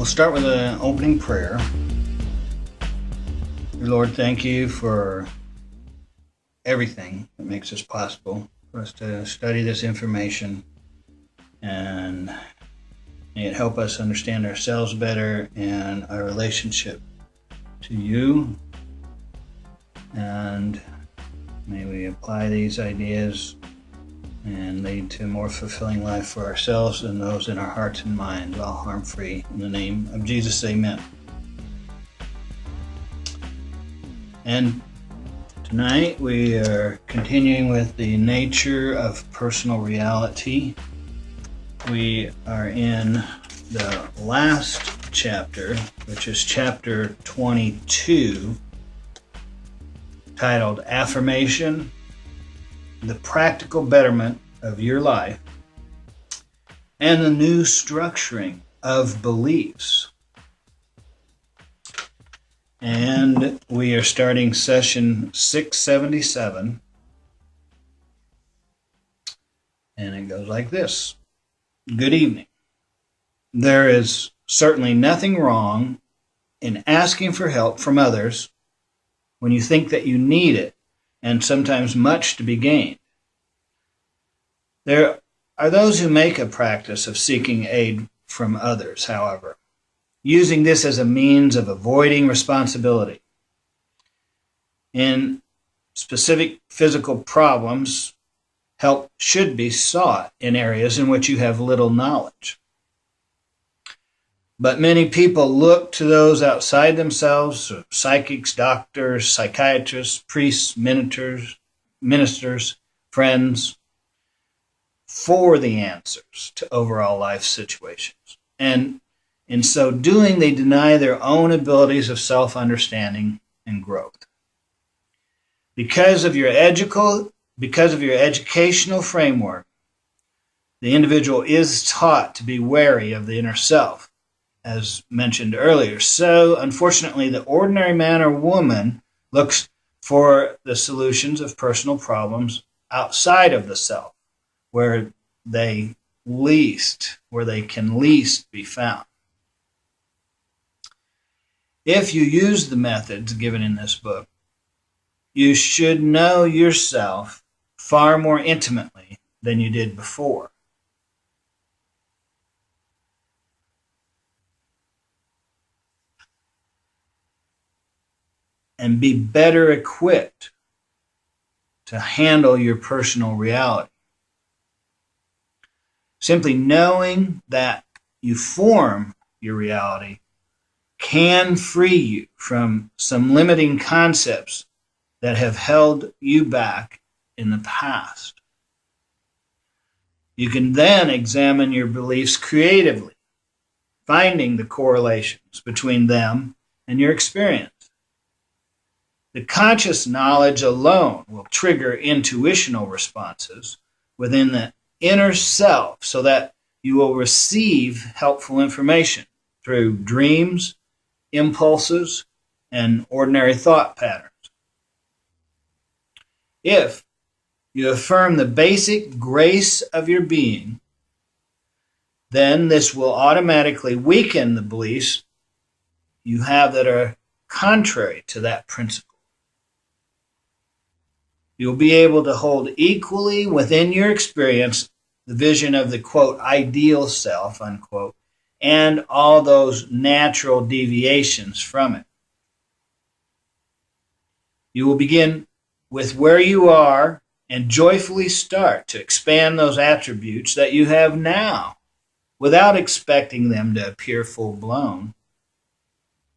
start with an opening prayer. Lord, thank you for everything that makes this possible for us to study this information, and may it help us understand ourselves better and our relationship to you, and may we apply these ideas and lead to a more fulfilling life for ourselves and those in our hearts and minds, all harm-free. In the name of Jesus, amen. And tonight we are continuing with the nature of personal reality. We are in the last chapter, which is chapter 22, titled Affirmation: The Practical Betterment of Your Life, and the New Structuring of Beliefs. And we are starting session 677, and it goes like this. Good evening. There is certainly nothing wrong in asking for help from others when you think that you need it, and sometimes much to be gained. There are those who make a practice of seeking aid from others, however, using this as a means of avoiding responsibility. In specific physical problems, help should be sought in areas in which you have little knowledge. But many people look to those outside themselves, psychics, doctors, psychiatrists, priests, ministers, friends, for the answers to overall life situations. And in so doing, they deny their own abilities of self-understanding and growth. Because of your educational framework, the individual is taught to be wary of the inner self, as mentioned earlier. So, unfortunately, the ordinary man or woman looks for the solutions of personal problems outside of the self, where they can least be found. If you use the methods given in this book, you should know yourself far more intimately than you did before. And be better equipped to handle your personal reality. Simply knowing that you form your reality can free you from some limiting concepts that have held you back in the past. You can then examine your beliefs creatively, finding the correlations between them and your experience. The conscious knowledge alone will trigger intuitional responses within the inner self so that you will receive helpful information through dreams, impulses, and ordinary thought patterns. If you affirm the basic grace of your being, then this will automatically weaken the beliefs you have that are contrary to that principle. You'll be able to hold equally within your experience the vision of the, quote, ideal self, unquote, and all those natural deviations from it. You will begin with where you are and joyfully start to expand those attributes that you have now without expecting them to appear full-blown.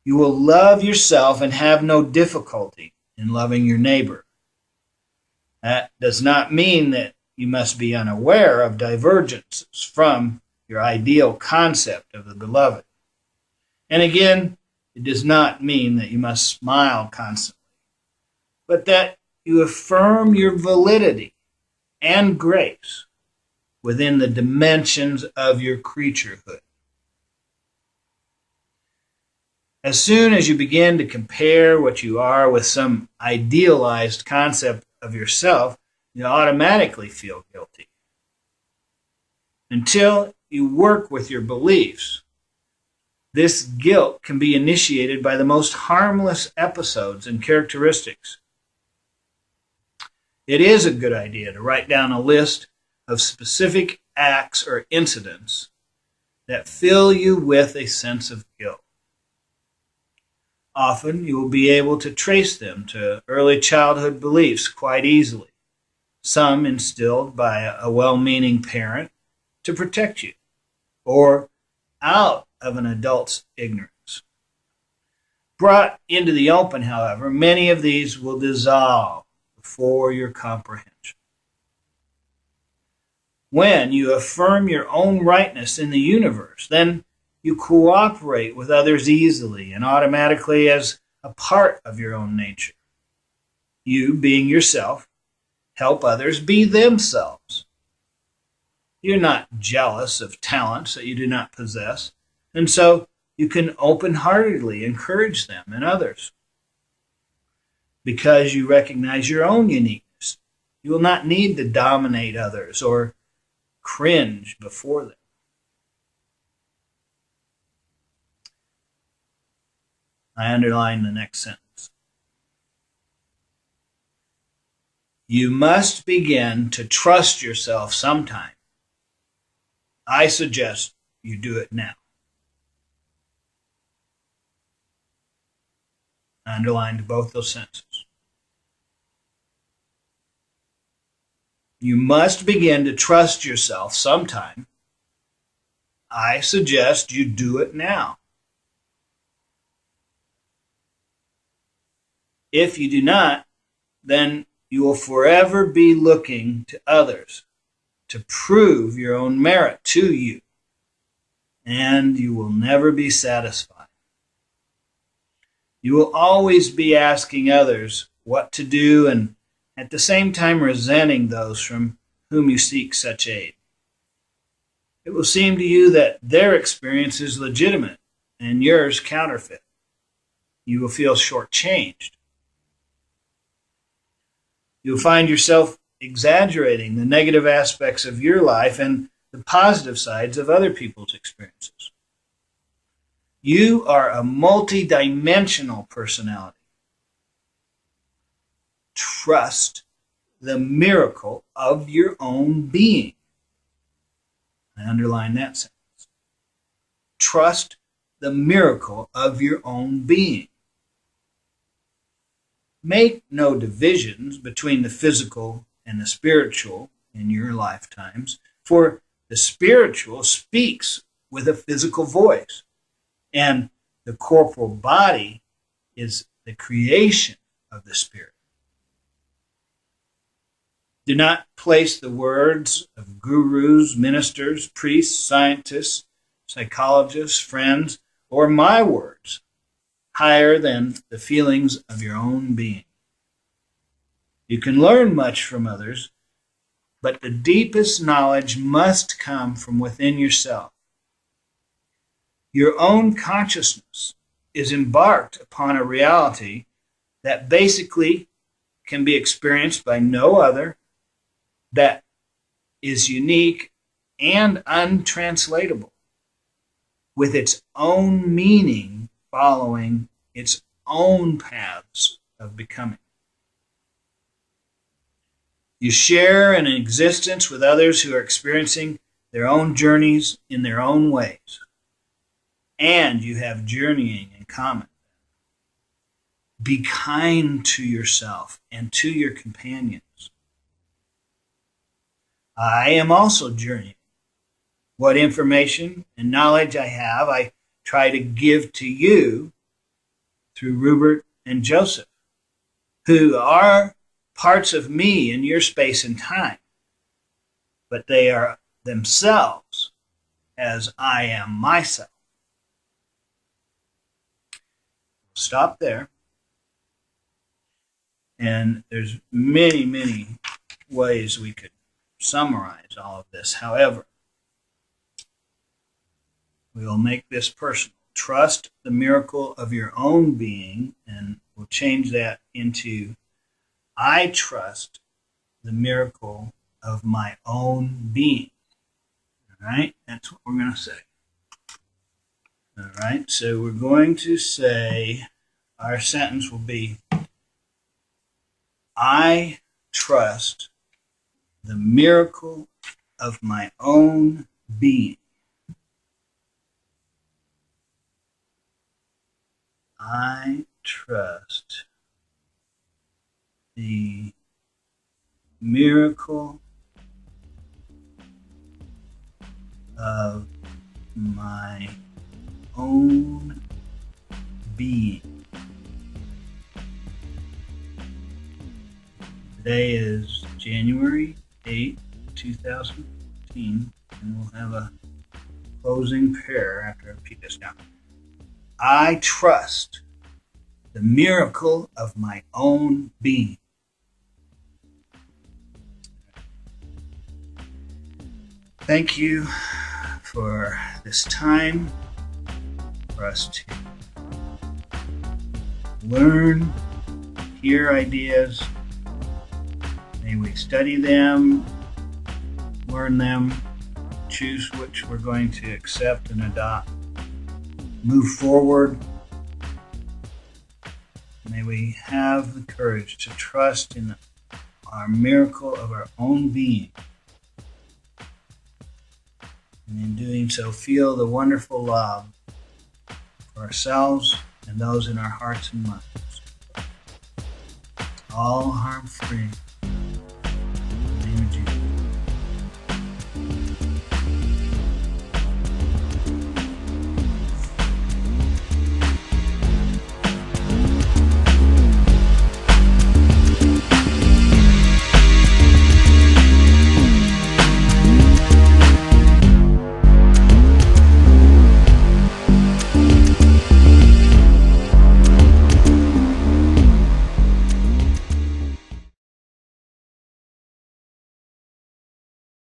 You will love yourself and have no difficulty in loving your neighbor. That does not mean that you must be unaware of divergences from your ideal concept of the beloved. And again, it does not mean that you must smile constantly, but that you affirm your validity and grace within the dimensions of your creaturehood. As soon as you begin to compare what you are with some idealized concept of yourself, you automatically feel guilty. Until you work with your beliefs, This guilt can be initiated by the most harmless episodes and characteristics. It is a good idea to write down a list of specific acts or incidents that fill you with a sense of guilt. Often you will be able to trace them to early childhood beliefs quite easily, some instilled by a well-meaning parent to protect you, or out of an adult's ignorance. Brought into the open, however, many of these will dissolve before your comprehension. When you affirm your own rightness in the universe, then you cooperate with others easily and automatically as a part of your own nature. You, being yourself, help others be themselves. You're not jealous of talents that you do not possess, and so you can open-heartedly encourage them and others. Because you recognize your own uniqueness, you will not need to dominate others or cringe before them. I underline the next sentence. You must begin to trust yourself sometime. I suggest you do it now. I underlined both those sentences. You must begin to trust yourself sometime. I suggest you do it now. If you do not, then you will forever be looking to others to prove your own merit to you, and you will never be satisfied. You will always be asking others what to do and at the same time resenting those from whom you seek such aid. It will seem to you that their experience is legitimate and yours counterfeit. You will feel shortchanged. You'll find yourself exaggerating the negative aspects of your life and the positive sides of other people's experiences. You are a multi-dimensional personality. Trust the miracle of your own being. I underline that sentence. Trust the miracle of your own being. Make no divisions between the physical and the spiritual in your lifetimes, for the spiritual speaks with a physical voice, and the corporal body is the creation of the spirit. Do not place the words of gurus, ministers, priests, scientists, psychologists, friends, or my words higher than the feelings of your own being. You can learn much from others, but the deepest knowledge must come from within yourself. Your own consciousness is embarked upon a reality that basically can be experienced by no other, that is unique and untranslatable, with its own meaning following its own paths of becoming. You share an existence with others who are experiencing their own journeys in their own ways, and you have journeying in common. Be kind to yourself and to your companions. I am also journeying. What information and knowledge I have, I try to give to you through Rupert and Joseph, who are parts of me in your space and time, but they are themselves as I am myself. Stop there. And there's many, many ways we could summarize all of this. However, we will make this personal. Trust the miracle of your own being, and we'll change that into I trust the miracle of my own being. All right? That's what we're going to say. All right, so we're going to say our sentence will be, I trust the miracle of my own being. I trust the miracle of my own being. Today is January 8th, 2015, and we'll have a closing prayer after I repeat this down. I trust the miracle of my own being. Thank you for this time for us to learn, hear ideas. May we study them, learn them, choose which we're going to accept and adopt, move forward. May we have the courage to trust in our miracle of our own being. And in doing so, feel the wonderful love for ourselves and those in our hearts and minds. All harm-free.